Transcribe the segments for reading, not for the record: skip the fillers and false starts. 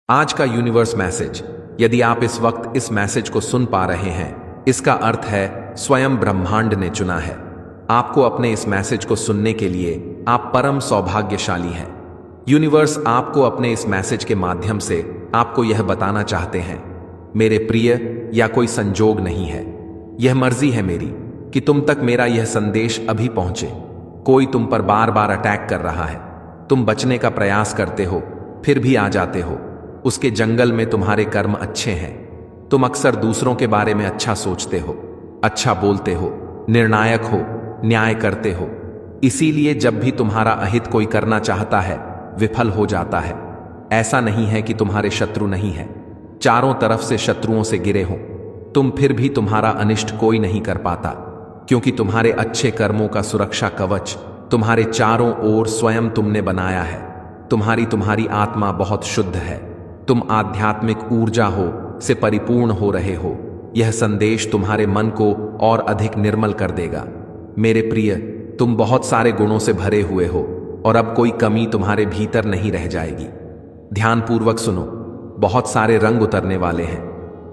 आज का universe message, यदि आप इस वक्त इस मैसेज को सुन पा रहे हैं, इसका अर्थ है स्वयं ब्रह्मांड ने चुना है आपको अपने इस मैसेज को सुनने के लिए। आप परम सौभाग्यशाली हैं। यूनिवर्स आपको अपने इस मैसेज के माध्यम से आपको यह बताना चाहते हैं, मेरे प्रिय, या कोई संजोग नहीं है, यह मर्जी है मेरी कि तुम तक मेरा यह संदेश अभी पहुंचे। कोई तुम पर बार बार अटैक कर रहा है, तुम बचने का प्रयास करते हो फिर भी आ जाते हो। उसके जंगल में तुम्हारे कर्म अच्छे हैं। तुम अक्सर दूसरों के बारे में अच्छा सोचते हो, अच्छा बोलते हो, निर्णायक हो, न्याय करते हो। इसीलिए जब भी तुम्हारा अहित कोई करना चाहता है, विफल हो जाता है। ऐसा नहीं है कि तुम्हारे शत्रु नहीं है, चारों तरफ से शत्रुओं से घिरे हो तुम, फिर भी तुम्हारा अनिष्ट कोई नहीं कर पाता, क्योंकि तुम्हारे अच्छे कर्मों का सुरक्षा कवच तुम्हारे चारों ओर स्वयं तुमने बनाया है। तुम्हारी आत्मा बहुत शुद्ध है। तुम आध्यात्मिक ऊर्जा से परिपूर्ण हो रहे हो। यह संदेश तुम्हारे मन को और अधिक निर्मल कर देगा। मेरे प्रिय, तुम बहुत सारे गुणों से भरे हुए हो और अब कोई कमी तुम्हारे भीतर नहीं रह जाएगी। ध्यानपूर्वक सुनो, बहुत सारे रंग उतरने वाले हैं।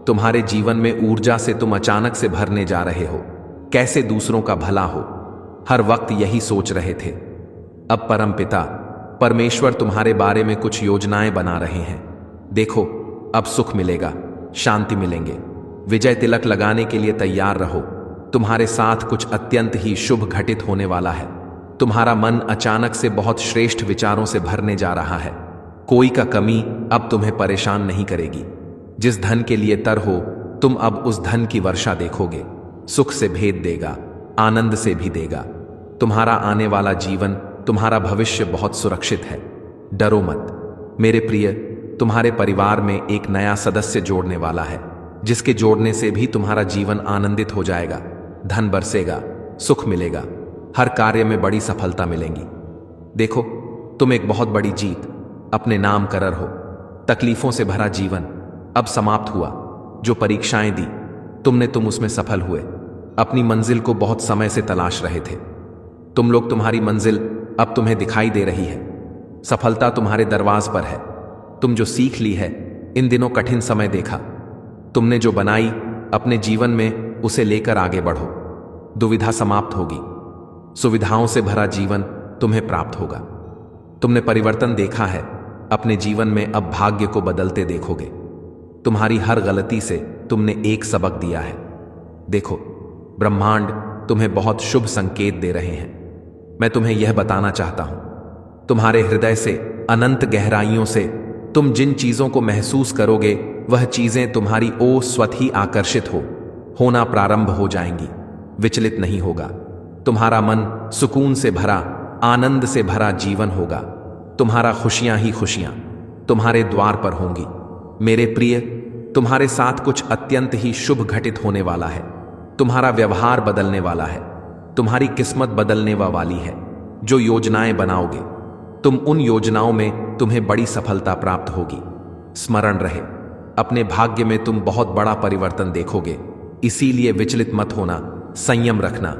तुम्हारे जीवन में ऊर्जा से तुम अचानक से भरने जा रहे हो। कैसे दूसरों का भला हो, हर वक्त यही सोच रहे थे। अब परमपिता परमेश्वर तुम्हारे बारे में कुछ योजनाएं बना रहे हैं। देखो, अब सुख मिलेगा, शांति मिलेंगे। विजय तिलक लगाने के लिए तैयार रहो। तुम्हारे साथ कुछ अत्यंत ही शुभ घटित होने वाला है। तुम्हारा मन अचानक से बहुत श्रेष्ठ विचारों से भरने जा रहा है। कोई का कमी अब तुम्हें परेशान नहीं करेगी। जिस धन के लिए तर हो, तुम अब उस धन की वर्षा देखोगे। सुख से भेद देगा, आनंद से भी देगा। तुम्हारा आने वाला जीवन, तुम्हारा भविष्य बहुत सुरक्षित है। डरो मत मेरे प्रिय। तुम्हारे परिवार में एक नया सदस्य जोड़ने वाला है, जिसके जोड़ने से भी तुम्हारा जीवन आनंदित हो जाएगा। धन बरसेगा, सुख मिलेगा, हर कार्य में बड़ी सफलता मिलेगी। देखो, तुम एक बहुत बड़ी जीत अपने नाम करर हो। तकलीफों से भरा जीवन अब समाप्त हुआ। जो परीक्षाएं दी तुम उसमें सफल हुए। अपनी मंजिल को बहुत समय से तलाश रहे थे तुम लोग। तुम्हारी मंजिल अब तुम्हें दिखाई दे रही है। सफलता तुम्हारे दरवाज पर है। तुम जो सीख ली है, इन दिनों कठिन समय देखा, तुमने जो बनाई अपने जीवन में, उसे लेकर आगे बढ़ो। दुविधा समाप्त होगी, सुविधाओं से भरा जीवन तुम्हें प्राप्त होगा। तुमने परिवर्तन देखा है, अपने जीवन में अब भाग्य को बदलते देखोगे। तुम्हारी हर गलती से तुमने एक सबक दिया है। देखो, ब्रह्मांड तुम्हें बहुत शुभ संकेत दे रहे हैं। मैं तुम्हें यह बताना चाहता हूं, तुम्हारे हृदय से, अनंत गहराइयों से तुम जिन चीजों को महसूस करोगे, वह चीजें तुम्हारी ओर स्वतः ही आकर्षित होना प्रारंभ हो जाएंगी। विचलित नहीं होगा। तुम्हारा मन सुकून से भरा, आनंद से भरा जीवन होगा। तुम्हारा खुशियां ही खुशियां तुम्हारे द्वार पर होंगी। मेरे प्रिय, तुम्हारे साथ कुछ अत्यंत ही शुभ घटित होने वाला है। तुम्हारा व्यवहार बदलने वाला है। तुम्हारी किस्मत बदलने वाली है। जो योजनाएं बनाओगे तुम, उन योजनाओं में तुम्हें बड़ी सफलता प्राप्त होगी। स्मरण रहे, अपने भाग्य में तुम बहुत बड़ा परिवर्तन देखोगे। इसीलिए विचलित मत होना, संयम रखना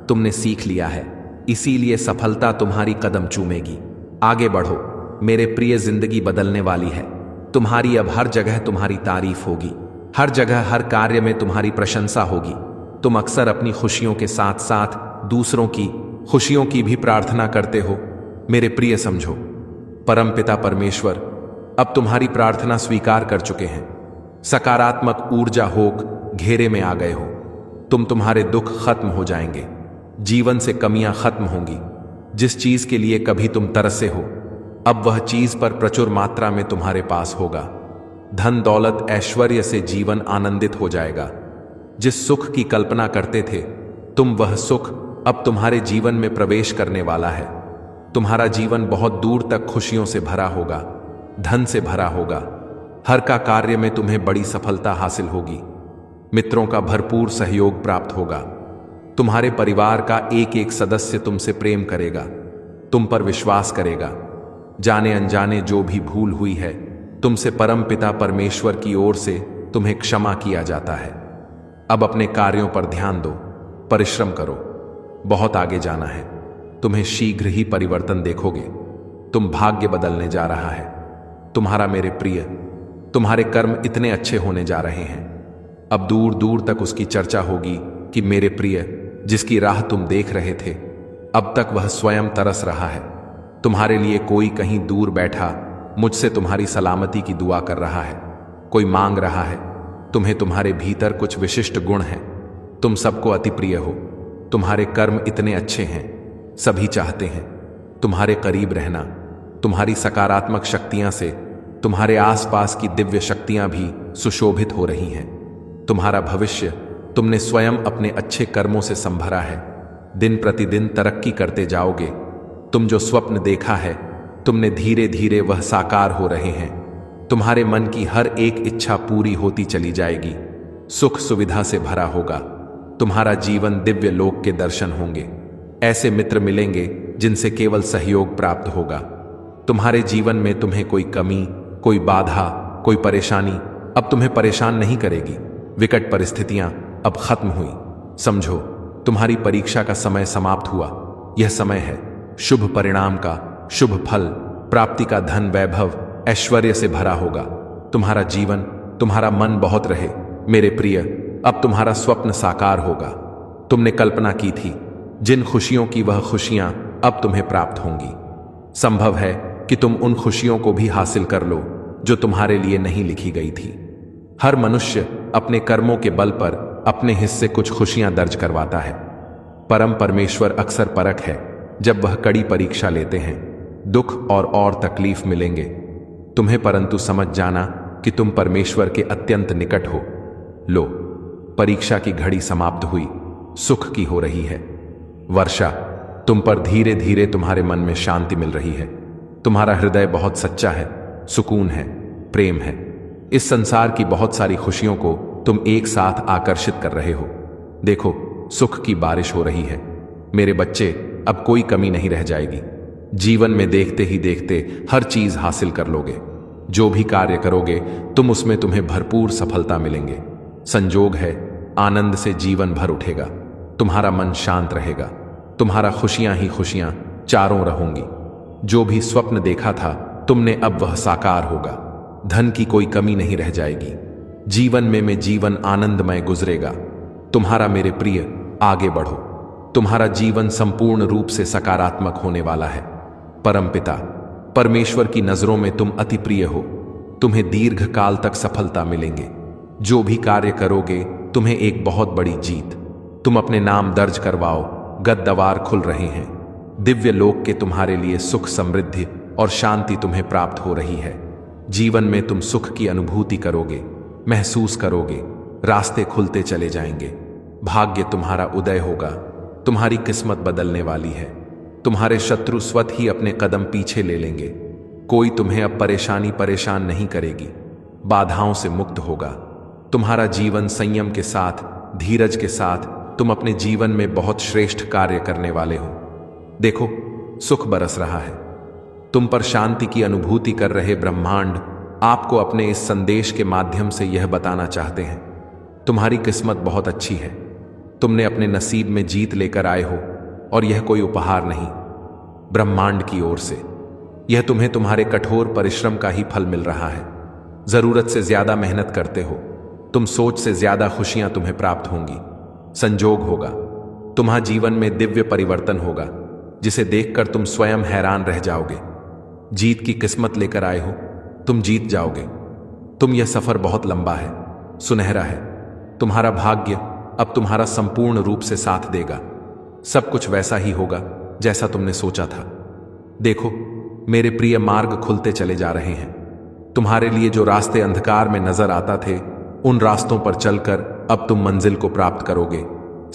तुमने सीख लिया है। इसीलिए सफलता तुम्हारी कदम चूमेगी। आगे बढ़ो मेरे प्रिय, जिंदगी बदलने वाली है। तुम्हारी अब हर जगह तुम्हारी तारीफ होगी। हर जगह, हर कार्य में तुम्हारी प्रशंसा होगी। तुम अक्सर अपनी खुशियों के साथ साथ दूसरों की खुशियों की भी प्रार्थना करते हो। मेरे प्रिय, समझो, परमपिता परमेश्वर अब तुम्हारी प्रार्थना स्वीकार कर चुके हैं। सकारात्मक ऊर्जा होक घेरे में आ गए हो। तुम्हारे दुख खत्म हो जाएंगे। जीवन से कमियां खत्म होंगी। जिस चीज के लिए कभी तुम तरसे हो, अब वह चीज पर प्रचुर मात्रा में तुम्हारे पास होगा। धन दौलत ऐश्वर्य से जीवन आनंदित हो जाएगा। जिस सुख की कल्पना करते थे तुम, वह सुख अब तुम्हारे जीवन में प्रवेश करने वाला है। तुम्हारा जीवन बहुत दूर तक खुशियों से भरा होगा, धन से भरा होगा। हर का कार्य में तुम्हें बड़ी सफलता हासिल होगी। मित्रों का भरपूर सहयोग प्राप्त होगा। तुम्हारे परिवार का एक एक सदस्य तुमसे प्रेम करेगा, तुम पर विश्वास करेगा। जाने अनजाने जो भी भूल हुई है, तुमसे परमपिता परमेश्वर की ओर से तुम्हें क्षमा किया जाता है। अब अपने कार्यों पर ध्यान दो, परिश्रम करो। बहुत आगे जाना है। तुम्हें शीघ्र ही परिवर्तन देखोगे। तुम भाग्य बदलने जा रहा है। तुम्हारा मेरे प्रिय, तुम्हारे कर्म इतने अच्छे होने जा रहे हैं। अब दूर दूर तक उसकी चर्चा होगी कि मेरे प्रिय, जिसकी राह तुम देख रहे थे, अब तक वह स्वयं तरस रहा है। तुम्हारे लिए कोई कहीं दूर बैठा मुझसे तुम्हारी सलामती की दुआ कर रहा है। कोई मांग रहा है। तुम्हें तुम्हारे भीतर कुछ विशिष्ट गुण हैं। तुम सबको अति प्रिय हो। तुम्हारे कर्म इतने अच्छे हैं, सभी चाहते हैं तुम्हारे करीब रहना। तुम्हारी सकारात्मक शक्तियां से तुम्हारे आसपास की दिव्य शक्तियां भी सुशोभित हो रही हैं। तुम्हारा भविष्य तुमने स्वयं अपने अच्छे कर्मों से संभरा है। दिन प्रतिदिन तरक्की करते जाओगे। तुम जो स्वप्न देखा है, तुमने धीरे धीरे वह साकार हो रहे हैं। तुम्हारे मन की हर एक इच्छा पूरी होती चली जाएगी। सुख सुविधा से भरा होगा। तुम्हारा जीवन दिव्य लोक के दर्शन होंगे। ऐसे मित्र मिलेंगे जिनसे केवल सहयोग प्राप्त होगा। तुम्हारे जीवन में तुम्हें कोई कमी, कोई बाधा, कोई परेशानी अब तुम्हें परेशान नहीं करेगी। विकट परिस्थितियां अब खत्म हुई। समझो, तुम्हारी परीक्षा का समय समाप्त हुआ। यह समय है शुभ परिणाम का, शुभ फल प्राप्ति का। धन वैभव ऐश्वर्य से भरा होगा। तुम्हारा जीवन, तुम्हारा मन बहुत रहे मेरे प्रिय। अब तुम्हारा स्वप्न साकार होगा। तुमने कल्पना की थी जिन खुशियों की, वह खुशियां अब तुम्हें प्राप्त होंगी। संभव है कि तुम उन खुशियों को भी हासिल कर लो जो तुम्हारे लिए नहीं लिखी गई थी। हर मनुष्य अपने कर्मों के बल पर अपने हिस्से कुछ खुशियां दर्ज करवाता है। परम परमेश्वर अक्सर परख है जब वह कड़ी परीक्षा लेते हैं। दुख और तकलीफ मिलेंगे तुम्हें, परंतु समझ जाना कि तुम परमेश्वर के अत्यंत निकट हो। लो, परीक्षा की घड़ी समाप्त हुई। सुख की हो रही है वर्षा। तुम पर धीरे धीरे तुम्हारे मन में शांति मिल रही है। तुम्हारा हृदय बहुत सच्चा है, सुकून है, प्रेम है। इस संसार की बहुत सारी खुशियों को तुम एक साथ आकर्षित कर रहे हो। देखो, सुख की बारिश हो रही है मेरे बच्चे। अब कोई कमी नहीं रह जाएगी। जीवन में देखते ही देखते हर चीज हासिल कर लोगे। जो भी कार्य करोगे तुम्हें भरपूर सफलता मिलेंगे। संजोग है, आनंद से जीवन भर उठेगा। तुम्हारा मन शांत रहेगा। तुम्हारा खुशियां ही खुशियां चारों रहेंगी। जो भी स्वप्न देखा था तुमने, अब वह साकार होगा। धन की कोई कमी नहीं रह जाएगी। जीवन में जीवन आनंदमय गुजरेगा। तुम्हारा मेरे प्रिय, आगे बढ़ो। तुम्हारा जीवन संपूर्ण रूप से सकारात्मक होने वाला है। परमपिता परमेश्वर की नजरों में तुम अति प्रिय हो। तुम्हें दीर्घ काल तक सफलता मिलेंगे। जो भी कार्य करोगे तुम्हें एक बहुत बड़ी जीत। तुम अपने नाम दर्ज करवाओ। गद्द्वार खुल रहे हैं। दिव्य लोक के तुम्हारे लिए सुख, समृद्धि और शांति तुम्हें प्राप्त हो रही है। जीवन में तुम सुख की अनुभूति करोगे, महसूस करोगे। रास्ते खुलते चले जाएंगे। भाग्य तुम्हारा उदय होगा। तुम्हारी किस्मत बदलने वाली है। तुम्हारे शत्रु स्वतः ही अपने कदम पीछे ले लेंगे। कोई तुम्हें अब परेशान नहीं करेगी। बाधाओं से मुक्त होगा। तुम्हारा जीवन संयम के साथ, धीरज के साथ, तुम अपने जीवन में बहुत श्रेष्ठ कार्य करने वाले हो। देखो, सुख बरस रहा है। तुम पर शांति की अनुभूति कर रहे ब्रह्मांड आपको अपने इस संदेश के माध्यम से यह बताना चाहते हैं, तुम्हारी किस्मत बहुत अच्छी है। तुमने अपने नसीब में जीत लेकर आए हो और यह कोई उपहार नहीं, ब्रह्मांड की ओर से यह तुम्हें तुम्हारे कठोर परिश्रम का ही फल मिल रहा है। जरूरत से ज्यादा मेहनत करते हो, तुम सोच से ज्यादा खुशियां तुम्हें प्राप्त होंगी। संजोग होगा, तुम्हारे जीवन में दिव्य परिवर्तन होगा जिसे देखकर तुम स्वयं हैरान रह जाओगे। जीत की किस्मत लेकर आए हो, तुम जीत जाओगे। यह सफर बहुत लंबा है, सुनहरा है। तुम्हारा भाग्य अब तुम्हारा संपूर्ण रूप से साथ देगा। सब कुछ वैसा ही होगा जैसा तुमने सोचा था। देखो मेरे प्रिय, मार्ग खुलते चले जा रहे हैं। तुम्हारे लिए जो रास्ते अंधकार में नजर आता थे, उन रास्तों पर चलकर अब तुम मंजिल को प्राप्त करोगे।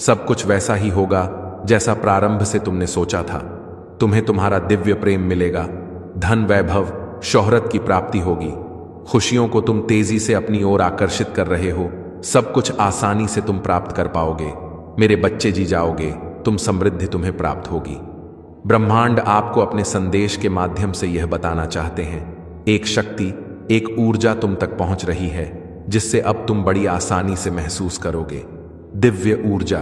सब कुछ वैसा ही होगा जैसा प्रारंभ से तुमने सोचा था। तुम्हें तुम्हारा दिव्य प्रेम मिलेगा। धन, वैभव, शोहरत की प्राप्ति होगी। खुशियों को तुम तेजी से अपनी ओर आकर्षित कर रहे हो। सब कुछ आसानी से तुम प्राप्त कर पाओगे। मेरे बच्चे, जी जाओगे। तुम समृद्धि तुम्हें प्राप्त होगी। ब्रह्मांड आपको अपने संदेश के माध्यम से यह बताना चाहते हैं, एक शक्ति, एक ऊर्जा तुम तक पहुंच रही है जिससे अब तुम बड़ी आसानी से महसूस करोगे। दिव्य ऊर्जा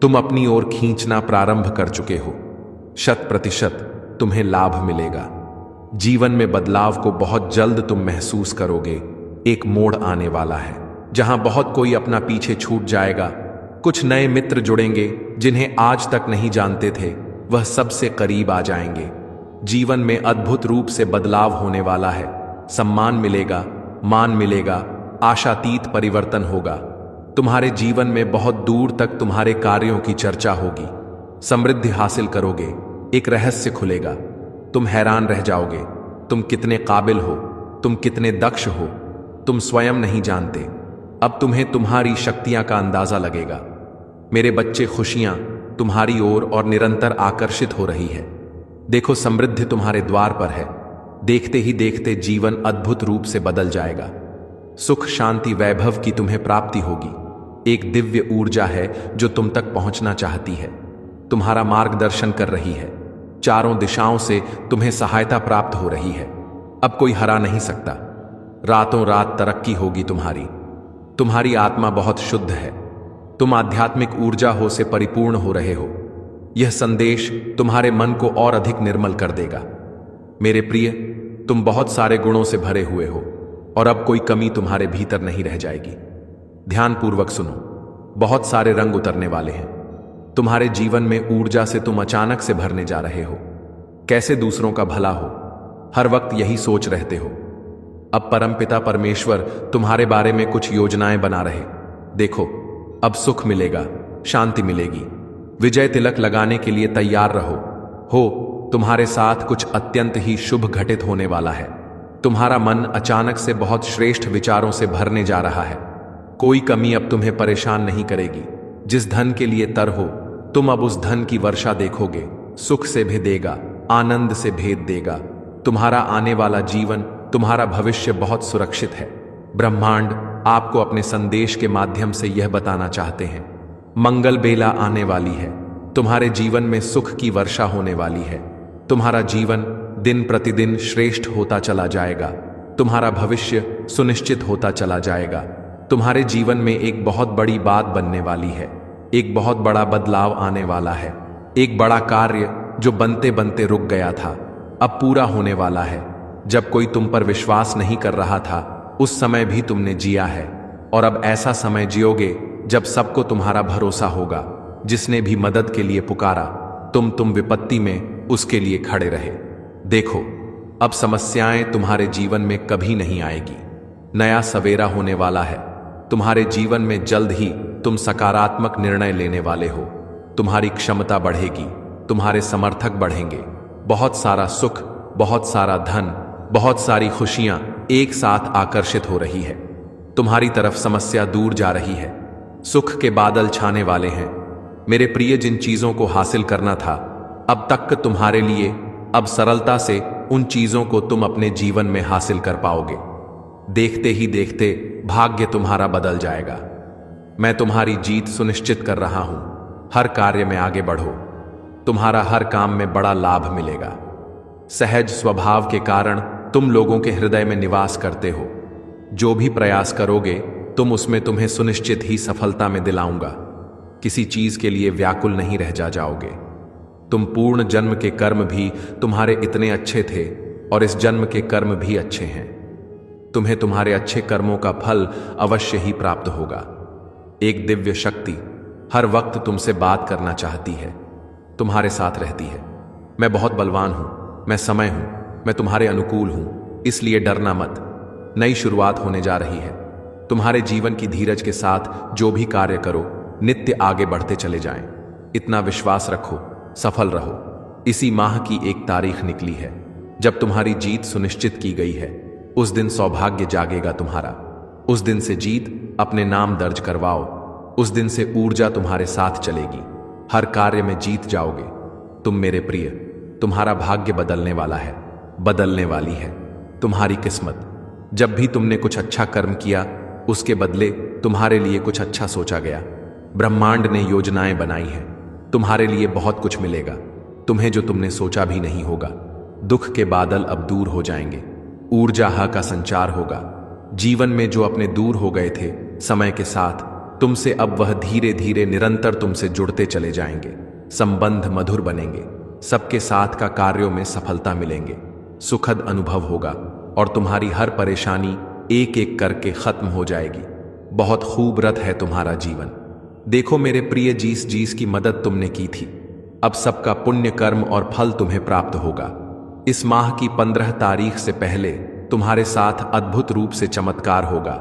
तुम अपनी ओर खींचना प्रारंभ कर चुके हो। 100% तुम्हें लाभ मिलेगा। जीवन में बदलाव को बहुत जल्द तुम महसूस करोगे। एक मोड़ आने वाला है जहां बहुत कोई अपना पीछे छूट जाएगा। कुछ नए मित्र जुड़ेंगे जिन्हें आज तक नहीं जानते थे, वह सबसे करीब आ जाएंगे। जीवन में अद्भुत रूप से बदलाव होने वाला है। सम्मान मिलेगा, मान मिलेगा, आशातीत परिवर्तन होगा। तुम्हारे जीवन में बहुत दूर तक तुम्हारे कार्यों की चर्चा होगी। समृद्धि हासिल करोगे, एक रहस्य खुलेगा। तुम हैरान रह जाओगे, तुम कितने काबिल हो, तुम कितने दक्ष हो, तुम स्वयं नहीं जानते। अब तुम्हें तुम्हारी शक्तियां का अंदाजा लगेगा। मेरे बच्चे, खुशियां तुम्हारी ओर और निरंतर आकर्षित हो रही है। देखो, समृद्धि तुम्हारे द्वार पर है। देखते ही देखते जीवन अद्भुत रूप से बदल जाएगा। सुख, शांति, वैभव की तुम्हें प्राप्ति होगी। एक दिव्य ऊर्जा है जो तुम तक पहुंचना चाहती है, तुम्हारा मार्गदर्शन कर रही है। चारों दिशाओं से तुम्हें सहायता प्राप्त हो रही है। अब कोई हरा नहीं सकता। रातों रात तरक्की होगी तुम्हारी। तुम्हारी आत्मा बहुत शुद्ध है। तुम आध्यात्मिक ऊर्जा हो से परिपूर्ण हो रहे हो। यह संदेश तुम्हारे मन को और अधिक निर्मल कर देगा। मेरे प्रिय, तुम बहुत सारे गुणों से भरे हुए हो और अब कोई कमी तुम्हारे भीतर नहीं रह जाएगी। ध्यानपूर्वक सुनो, बहुत सारे रंग उतरने वाले हैं। तुम्हारे जीवन में ऊर्जा से तुम अचानक से भरने जा रहे हो। कैसे दूसरों का भला हो, हर वक्त यही सोच रहते हो। अब परमपिता परमेश्वर तुम्हारे बारे में कुछ योजनाएं बना रहे। देखो, अब सुख मिलेगा, शांति मिलेगी। विजय तिलक लगाने के लिए तैयार रहो। तुम्हारे साथ कुछ अत्यंत ही शुभ घटित होने वाला है। तुम्हारा मन अचानक से बहुत श्रेष्ठ विचारों से भरने जा रहा है। कोई कमी अब तुम्हें परेशान नहीं करेगी। जिस धन के लिए तर हो, तुम अब उस धन की वर्षा देखोगे। सुख से भेदेगा, आनंद से भेद देगा। तुम्हारा आने वाला जीवन, तुम्हारा भविष्य बहुत सुरक्षित है। ब्रह्मांड आपको अपने संदेश के माध्यम से यह बताना चाहते हैं, मंगल बेला आने वाली है। तुम्हारे जीवन में सुख की वर्षा होने वाली है। तुम्हारा जीवन दिन प्रतिदिन श्रेष्ठ होता चला जाएगा। तुम्हारा भविष्य सुनिश्चित होता चला जाएगा। तुम्हारे जीवन में एक बहुत बड़ी बात बनने वाली है। एक बहुत बड़ा बदलाव आने वाला है। एक बड़ा कार्य जो बनते बनते रुक गया था, अब पूरा होने वाला है। जब कोई तुम पर विश्वास नहीं कर रहा था, उस समय भी तुमने जिया है, और अब ऐसा समय जियोगे जब सबको तुम्हारा भरोसा होगा। जिसने भी मदद के लिए पुकारा, तुम विपत्ति में उसके लिए खड़े रहे। देखो, अब समस्याएं तुम्हारे जीवन में कभी नहीं आएगी। नया सवेरा होने वाला है। तुम्हारे जीवन में जल्द ही तुम सकारात्मक निर्णय लेने वाले हो। तुम्हारी क्षमता बढ़ेगी, तुम्हारे समर्थक बढ़ेंगे। बहुत सारा सुख, बहुत सारा धन, बहुत सारी खुशियां एक साथ आकर्षित हो रही है। तुम्हारी तरफ समस्या दूर जा रही है। सुख के बादल छाने वाले हैं। मेरे प्रिय, जिन चीजों को हासिल करना था अब तक तुम्हारे लिए, अब सरलता से उन चीजों को तुम अपने जीवन में हासिल कर पाओगे। देखते ही देखते भाग्य तुम्हारा बदल जाएगा। मैं तुम्हारी जीत सुनिश्चित कर रहा हूं। हर कार्य में आगे बढ़ो। तुम्हारा हर काम में बड़ा लाभ मिलेगा। सहज स्वभाव के कारण तुम लोगों के हृदय में निवास करते हो। जो भी प्रयास करोगे तुम उसमें तुम्हें सुनिश्चित ही सफलता में दिलाऊंगा। किसी चीज के लिए व्याकुल नहीं रह जाओगे। तुम पूर्ण जन्म के कर्म भी तुम्हारे इतने अच्छे थे और इस जन्म के कर्म भी अच्छे हैं। तुम्हें तुम्हारे अच्छे कर्मों का फल अवश्य ही प्राप्त होगा। एक दिव्य शक्ति हर वक्त तुमसे बात करना चाहती है, तुम्हारे साथ रहती है। मैं बहुत बलवान हूं, मैं समय हूं, मैं तुम्हारे अनुकूल हूं, इसलिए डरना मत। नई शुरुआत होने जा रही है। तुम्हारे जीवन की धीरज के साथ जो भी कार्य करो, नित्य आगे बढ़ते चले जाएं। इतना विश्वास रखो, सफल रहो। इसी माह की एक तारीख निकली है जब तुम्हारी जीत सुनिश्चित की गई है। उस दिन सौभाग्य जागेगा तुम्हारा। उस दिन से जीत अपने नाम दर्ज करवाओ। उस दिन से ऊर्जा तुम्हारे साथ चलेगी। हर कार्य में जीत जाओगे। तुम मेरे प्रिय, तुम्हारा भाग्य बदलने वाला है, बदलने वाली है। तुम्हारी किस्मत, जब भी तुमने कुछ अच्छा कर्म किया उसके बदले तुम्हारे लिए कुछ अच्छा सोचा गया। ब्रह्मांड ने योजनाएं बनाई हैं। तुम्हारे लिए बहुत कुछ मिलेगा, तुम्हें जो तुमने सोचा भी नहीं होगा। दुख के बादल अब दूर हो जाएंगे। ऊर्जा का संचार होगा। जीवन में जो अपने दूर हो गए थे, समय के साथ तुमसे अब वह धीरे धीरे निरंतर तुमसे जुड़ते चले जाएंगे। संबंध मधुर बनेंगे। सबके साथ का कार्यों में सफलता मिलेंगे। सुखद अनुभव होगा और तुम्हारी हर परेशानी एक एक करके खत्म हो जाएगी। बहुत खूब रथ है तुम्हारा जीवन। देखो मेरे प्रिय, जिस की मदद तुमने की थी, अब सबका पुण्य कर्म और फल तुम्हें प्राप्त होगा। इस माह की 15 तारीख से पहले तुम्हारे साथ अद्भुत रूप से चमत्कार होगा।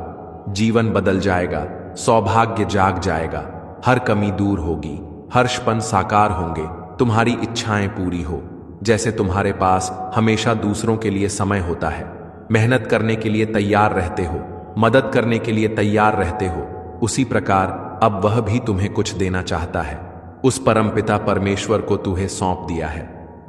जीवन बदल जाएगा, सौभाग्य जाग जाएगा, हर कमी दूर होगी, हर्षपन साकार होंगे, तुम्हारी इच्छाएं पूरी हो। जैसे तुम्हारे पास हमेशा दूसरों के लिए समय होता है, मेहनत करने के लिए तैयार रहते हो, मदद करने के लिए तैयार रहते हो, उसी प्रकार अब वह भी तुम्हें कुछ देना चाहता है। उस परमपिता परमेश्वर को तुम्हें सौंप दिया है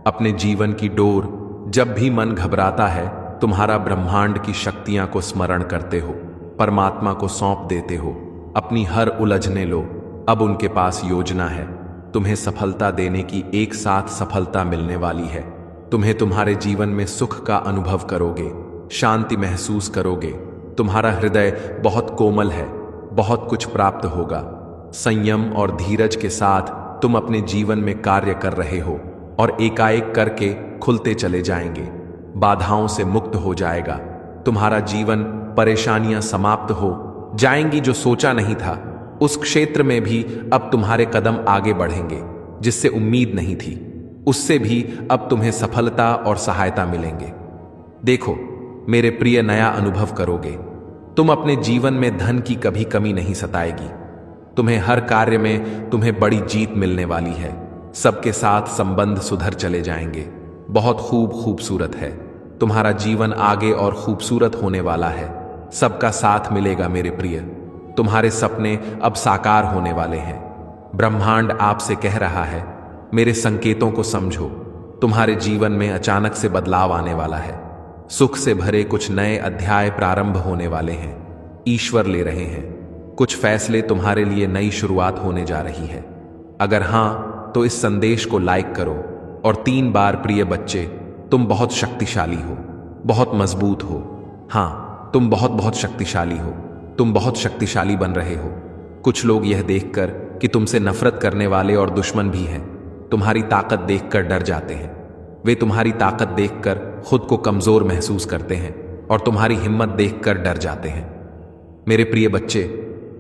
अपने जीवन की डोर। जब भी मन घबराता है, तुम्हारा ब्रह्मांड की शक्तियां को स्मरण करते हो, परमात्मा को सौंप देते हो, अपनी हर उलझने लो। अब उनके पास योजना है, तुम्हें सफलता देने की। एक साथ सफलता मिलने वाली है। तुम्हें तुम्हारे जीवन में सुख का अनुभव करोगे, शांति महसूस करोगे। तुम्हारा हृदय बहुत कोमल है, बहुत कुछ प्राप्त होगा। संयम और धीरज के साथ तुम अपने जीवन में कार्य कर रहे हो और एकाएक करके खुलते चले जाएंगे। बाधाओं से मुक्त हो जाएगा तुम्हारा जीवन, परेशानियां समाप्त हो जाएंगी। जो सोचा नहीं था उस क्षेत्र में भी अब तुम्हारे कदम आगे बढ़ेंगे। जिससे उम्मीद नहीं थी उससे भी अब तुम्हें सफलता और सहायता मिलेंगे। देखो मेरे प्रिय, नया अनुभव करोगे। तुम अपने जीवन में धन की कभी कमी नहीं सताएगी। तुम्हें हर कार्य में तुम्हें बड़ी जीत मिलने वाली है। सबके साथ संबंध सुधर चले जाएंगे। बहुत खूबसूरत है तुम्हारा जीवन, आगे और खूबसूरत होने वाला है। सबका साथ मिलेगा मेरे प्रिय। तुम्हारे सपने अब साकार होने वाले हैं। ब्रह्मांड आपसे कह रहा है, मेरे संकेतों को समझो। तुम्हारे जीवन में अचानक से बदलाव आने वाला है। सुख से भरे कुछ नए अध्याय प्रारंभ होने वाले हैं। ईश्वर ले रहे हैं कुछ फैसले, तुम्हारे लिए नई शुरुआत होने जा रही है। अगर हां तो इस संदेश को लाइक करो और 3 बार प्रिय बच्चे, तुम बहुत शक्तिशाली हो, बहुत मजबूत हो। हां, तुम बहुत शक्तिशाली हो। तुम बहुत शक्तिशाली बन रहे हो। कुछ लोग यह देखकर कि तुमसे नफरत करने वाले और दुश्मन भी हैं, तुम्हारी ताकत देखकर डर जाते हैं। वे तुम्हारी ताकत देखकर खुद को कमजोर महसूस करते हैं और तुम्हारी हिम्मत देखकर डर जाते हैं। मेरे प्रिय बच्चे,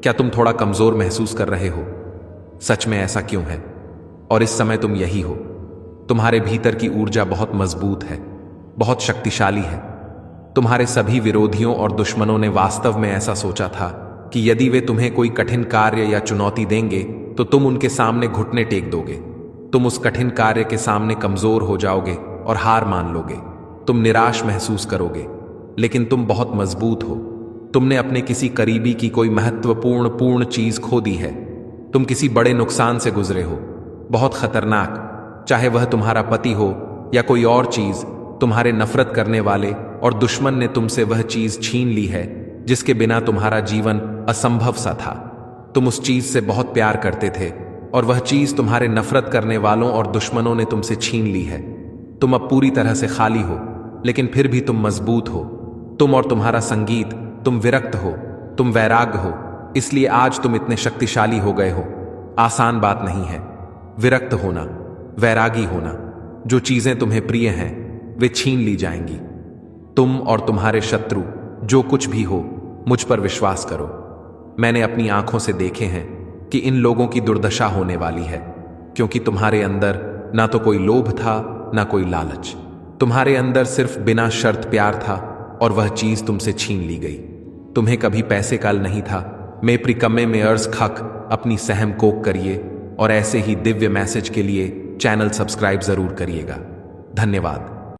क्या तुम थोड़ा कमजोर महसूस कर रहे हो? सच में ऐसा क्यों है? और इस समय तुम यही हो। तुम्हारे भीतर की ऊर्जा बहुत मजबूत है, बहुत शक्तिशाली है। तुम्हारे सभी विरोधियों और दुश्मनों ने वास्तव में ऐसा सोचा था कि यदि वे तुम्हें कोई कठिन कार्य या चुनौती देंगे तो तुम उनके सामने घुटने टेक दोगे। तुम उस कठिन कार्य के सामने कमजोर हो जाओगे और हार मान लोगे। तुम निराश महसूस करोगे, लेकिन तुम बहुत मजबूत हो। तुमने अपने किसी करीबी की कोई महत्वपूर्ण चीज खो दी है। तुम किसी बड़े नुकसान से गुजरे हो, बहुत खतरनाक, चाहे वह तुम्हारा पति हो या कोई और चीज। तुम्हारे नफरत करने वाले और दुश्मन ने तुमसे वह चीज छीन ली है जिसके बिना तुम्हारा जीवन असंभव सा था। तुम उस चीज से बहुत प्यार करते थे और वह चीज तुम्हारे नफरत करने वालों और दुश्मनों ने तुमसे छीन ली है। तुम अब पूरी तरह से खाली हो, लेकिन फिर भी तुम मजबूत हो। तुम और तुम्हारा संगीत, तुम विरक्त हो, तुम वैराग्य हो, इसलिए आज तुम इतने शक्तिशाली हो गए हो। आसान बात नहीं है विरक्त होना, वैरागी होना। जो चीजें तुम्हें प्रिय हैं वे छीन ली जाएंगी। तुम और तुम्हारे शत्रु जो कुछ भी हो, मुझ पर विश्वास करो। मैंने अपनी आंखों से देखे हैं कि इन लोगों की दुर्दशा होने वाली है, क्योंकि तुम्हारे अंदर ना तो कोई लोभ था ना कोई लालच। तुम्हारे अंदर सिर्फ बिना शर्त प्यार था और वह चीज तुमसे छीन ली गई। तुम्हें कभी पैसे का नहीं था। मैं प्रिकमे में अर्ज खक अपनी सहम कोक करिए और ऐसे ही दिव्य मैसेज के लिए चैनल सब्सक्राइब जरूर करिएगा। धन्यवाद।